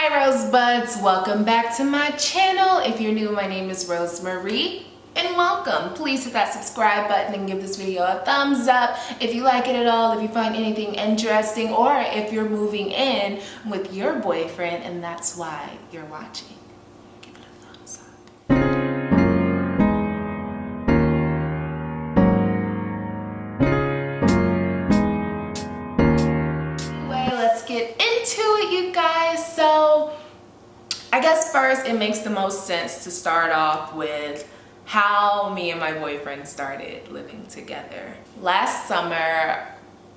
Hi Rosebuds, welcome back to my channel. If you're new, my name is Rosemarie and welcome. Please hit that subscribe button and give this video a thumbs up if you like it at all, if you find anything interesting, or if you're moving in with your boyfriend and that's why you're watching. Give it a thumbs up. Anyway, let's get into it, you guys. So I guess first it makes the most sense to start off with how me and my boyfriend started living together. Last summer,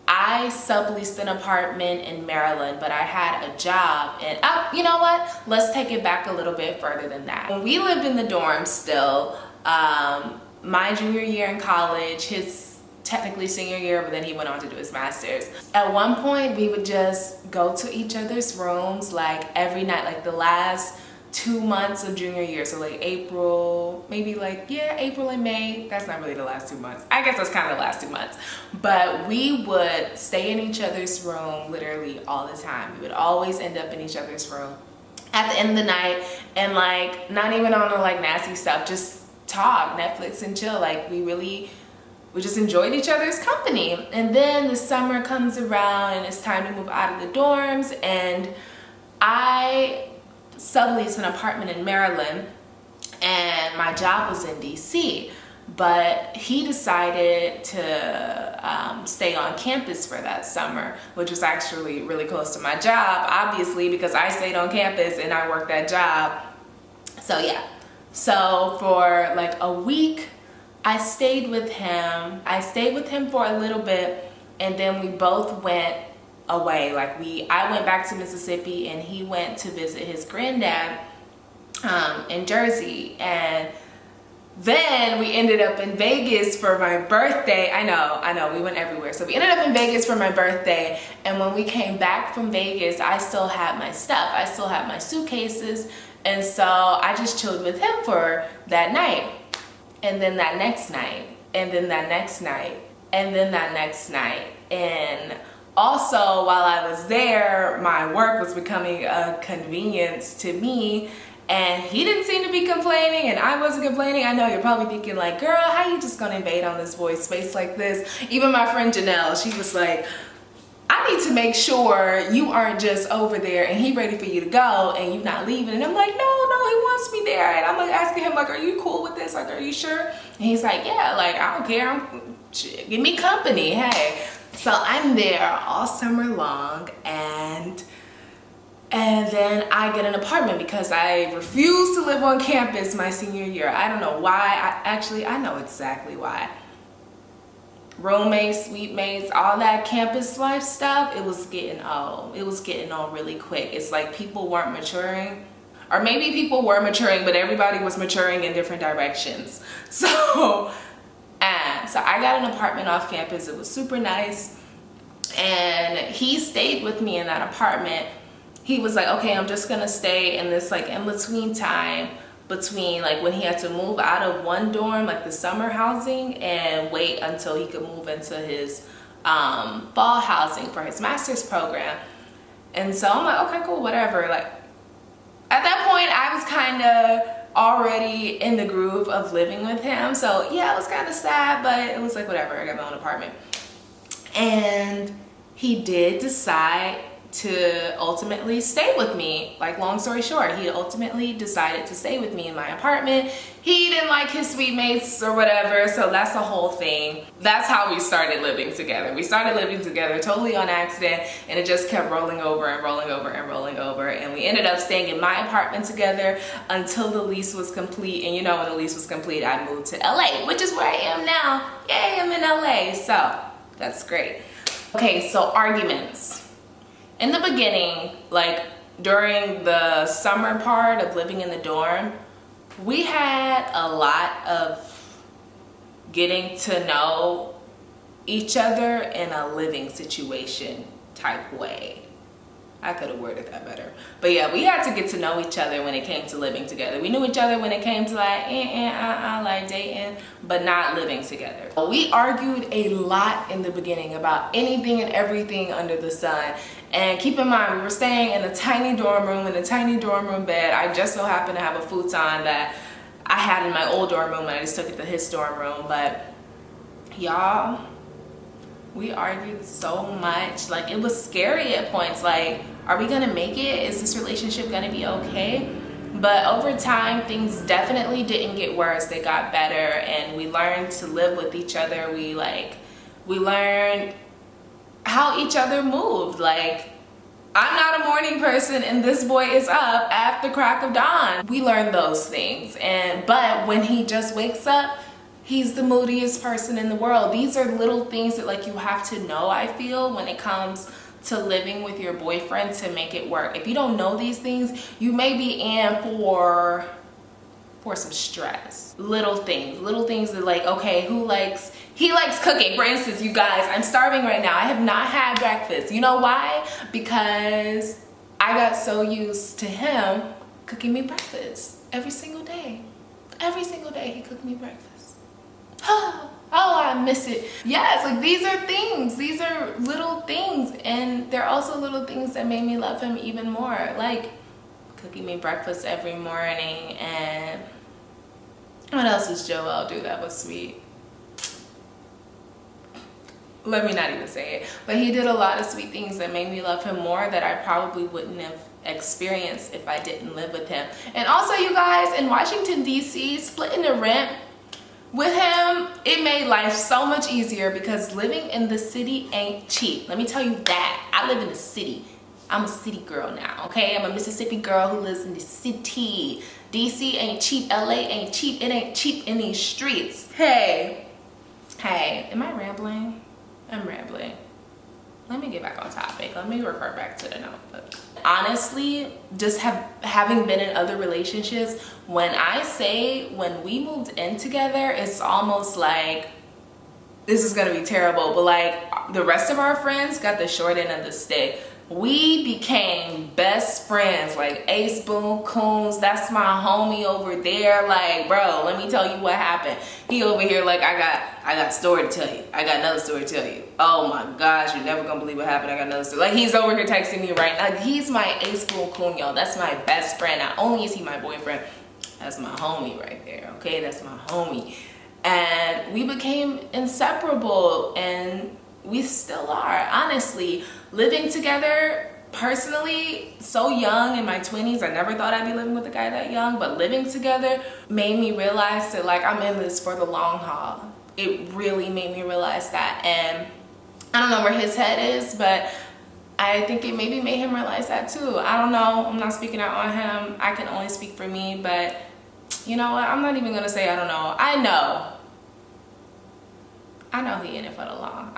I subleased an apartment in Maryland, but I had a job and you know what? Let's take it back a little bit further than that. When we lived in the dorm still, my junior year in college, his technically senior year, but then he went on to do his master's. At one point, we would just go to each other's rooms like every night, like the last 2 months of junior year. So like April, maybe like, yeah, April and May. That's not really the last 2 months. I guess that's kind of the last 2 months. But we would stay in each other's room literally all the time. We would always end up in each other's room at the end of the night and like not even on the like nasty stuff, just talk, Netflix and chill. Like we just enjoyed each other's company. And then the summer comes around and it's time to move out of the dorms, and I subleased an apartment in Maryland and my job was in DC, but he decided to stay on campus for that summer, which was actually really close to my job, obviously, because I stayed on campus and I worked that job. So yeah, so for like a week I stayed with him. I stayed with him for a little bit, and then we both went away. Like I went back to Mississippi and he went to visit his granddad in Jersey, and then we ended up in Vegas for my birthday. I know, we went everywhere. So we ended up in Vegas for my birthday, and when we came back from Vegas, I still had my stuff. I still had my suitcases, and so I just chilled with him for that night. And then that next night, and then that next night, and then that next night. And also, while I was there, my work was becoming a convenience to me, and he didn't seem to be complaining, and I wasn't complaining. I know you're probably thinking like, girl, how you just gonna invade on this boy's space like this? Even my friend Janelle, she was like, I need to make sure you aren't just over there and he ready for you to go and you not leaving. And I'm like, no, he wants me there. And I'm like asking him like, are you cool with this? Like, are you sure? And he's like, yeah, like, I don't care. Give me company, hey. So I'm there all summer long, and then I get an apartment because I refused to live on campus my senior year. I don't know why. I know exactly why. Roommates, suite mates, all that campus life stuff, it was getting old. It was getting old really quick. It's like people weren't maturing, or maybe people were maturing, but everybody was maturing in different directions. So I got an apartment off campus. It was super nice, and he stayed with me in that apartment. He was like, okay, I'm just gonna stay in this like in between time between like when he had to move out of one dorm, like the summer housing, and wait until he could move into his fall housing for his master's program. And so I'm like, okay, cool, whatever. Like at that point I was kind of already in the groove of living with him, so yeah, it was kind of sad, but it was like whatever, I got my own apartment. And he did decide to ultimately stay with me. Like, long story short, he ultimately decided to stay with me in my apartment. He didn't like his suite mates or whatever, so that's the whole thing. That's how we started living together. We started living together totally on accident, and it just kept rolling over and rolling over and rolling over, and we ended up staying in my apartment together until the lease was complete. And you know, when the lease was complete, I moved to LA, which is where I am now. Yay, I'm in LA, so that's great. Okay, so arguments. In the beginning, like during the summer part of living in the dorm, we had a lot of getting to know each other in a living situation type way. I could have worded that better. But yeah, we had to get to know each other when it came to living together. We knew each other when it came to like like dating, but not living together. We argued a lot in the beginning about anything and everything under the sun. And keep in mind, we were staying in a tiny dorm room, in a tiny dorm room bed. I just so happened to have a futon that I had in my old dorm room and I just took it to his dorm room. But y'all, we argued so much. Like, it was scary at points. Like, are we gonna make it? Is this relationship gonna be okay? But over time, things definitely didn't get worse. They got better, and we learned to live with each other. We learned how each other moved. Like, I'm not a morning person and this boy is up at the crack of dawn. We learned those things. But when he just wakes up, he's the moodiest person in the world. These are little things that like you have to know, I feel, when it comes to living with your boyfriend to make it work. If you don't know these things, you may be in for some stress. Little things that like, okay, he likes cooking. For instance, you guys, I'm starving right now. I have not had breakfast. You know why? Because I got so used to him cooking me breakfast every single day. Every single day he cooked me breakfast. Oh, I miss it. Yes, like these are things. These are little things. And they're also little things that made me love him even more. Like cooking me breakfast every morning. And what else does Joel do that was sweet? Let me not even say it. But he did a lot of sweet things that made me love him more that I probably wouldn't have experienced if I didn't live with him. And also, you guys, in Washington, D.C., splitting the rent with him, it made life so much easier because living in the city ain't cheap. Let me tell you that. I live in the city. I'm a city girl now, okay? I'm a Mississippi girl who lives in the city. DC ain't cheap. LA ain't cheap. It ain't cheap in these streets. Hey, am I rambling? I'm rambling. Let me get back on topic. Let me refer back to the notebook. Honestly, just having been in other relationships, when I say when we moved in together, it's almost like, this is gonna be terrible, but like the rest of our friends got the short end of the stick. We became best friends, like Ace Boone Coons, that's my homie over there. Like, bro, let me tell you what happened. He over here like, I got a story to tell you. I got another story to tell you. Oh my gosh, you're never gonna believe what happened. I got another story. Like, he's over here texting me right now. He's my Ace Boone Coon, y'all. That's my best friend. Not only is he my boyfriend, that's my homie right there, okay? That's my homie. And we became inseparable, and we still are. Honestly, living together, personally, so young in my 20s, I never thought I'd be living with a guy that young, but living together made me realize that like I'm in this for the long haul. It really made me realize that. And I don't know where his head is, but I think it maybe made him realize that too. I don't know. I'm not speaking out on him. I can only speak for me, but you know what? I'm not even gonna say I don't know. I know he in it for the long.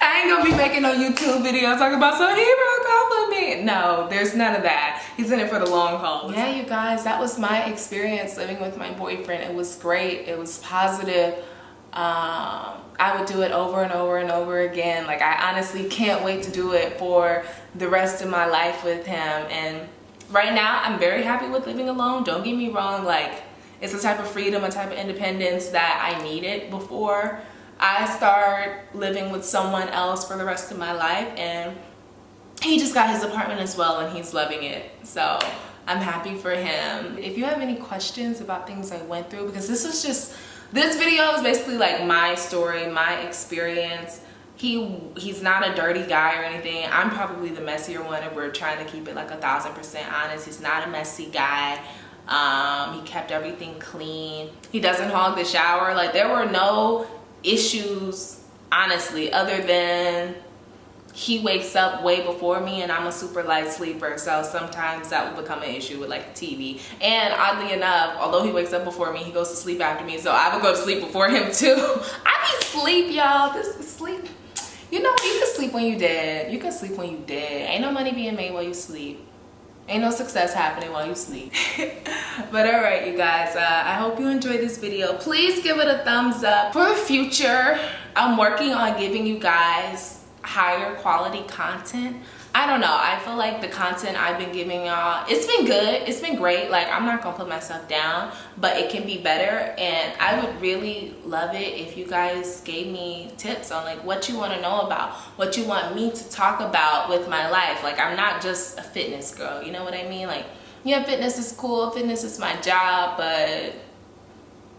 I ain't gonna be making no YouTube video talking about so he broke off with me. No, there's none of that. He's in it for the long haul. Yeah, you guys, that was my experience living with my boyfriend. It was great. It was positive. I would do it over and over and over again. Like, I honestly can't wait to do it for the rest of my life with him. And right now, I'm very happy with living alone. Don't get me wrong. Like, it's a type of freedom, a type of independence that I needed before I start living with someone else for the rest of my life. And he just got his apartment as well, and he's loving it. So I'm happy for him. If you have any questions about things I went through, because this video is basically like my story, my experience. He's not a dirty guy or anything. I'm probably the messier one if we're trying to keep it like 1,000% honest. He's not a messy guy. He kept everything clean. He doesn't hog the shower. Like, there were no issues, honestly, other than he wakes up way before me and I'm a super light sleeper, so sometimes that will become an issue with like the TV. And oddly enough, although he wakes up before me, he goes to sleep after me, so I would go to sleep before him too. I be sleep, y'all. This is sleep. You know, you can sleep when you dead. You can sleep when you dead. Ain't no money being made while you sleep. Ain't no success happening while you sleep. But all right, you guys, I hope you enjoyed this video. Please give it a thumbs up. For the future, I'm working on giving you guys higher quality content. I don't know, I feel like the content I've been giving y'all, it's been good, it's been great. Like, I'm not gonna put myself down, but it can be better. And I would really love it if you guys gave me tips on like what you want to know about, what you want me to talk about with my life. Like, I'm not just a fitness girl, you know what I mean? Like, yeah, fitness is cool, fitness is my job, but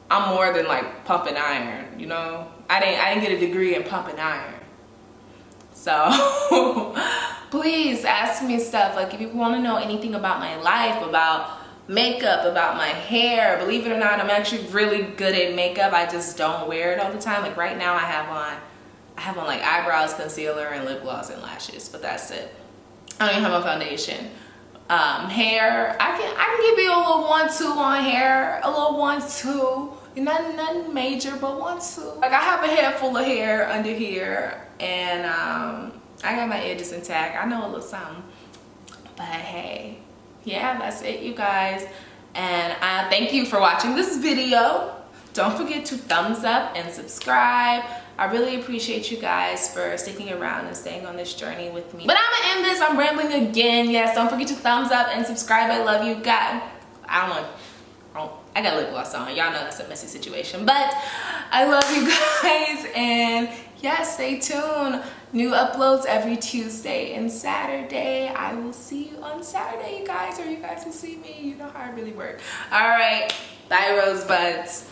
I'm more than like pumping iron, you know? I didn't get a degree in pumping iron. So please ask me stuff. Like, if you want to know anything about my life, about makeup, about my hair, believe it or not, I'm actually really good at makeup. I just don't wear it all the time. Like right now I have on like eyebrows, concealer, and lip gloss and lashes, but that's it. I don't even have a foundation. Hair, I can give you a little 1-2 on hair, a little 1-2. Nothing major, but 1-2. Like, I have a head full of hair under here, and I got my edges intact. I know a little something, but hey, yeah, that's it, you guys. And thank you for watching this video. Don't forget to thumbs up and subscribe. I really appreciate you guys for sticking around and staying on this journey with me. But I'm gonna end this. I'm rambling again. Yes, don't forget to thumbs up and subscribe. I love you guys. I got lip gloss on. Y'all know that's a messy situation, but I love you guys. And yeah, stay tuned. New uploads every Tuesday and Saturday. I will see you on Saturday, you guys, or you guys will see me. You know how I really work. All right, bye, Rosebuds.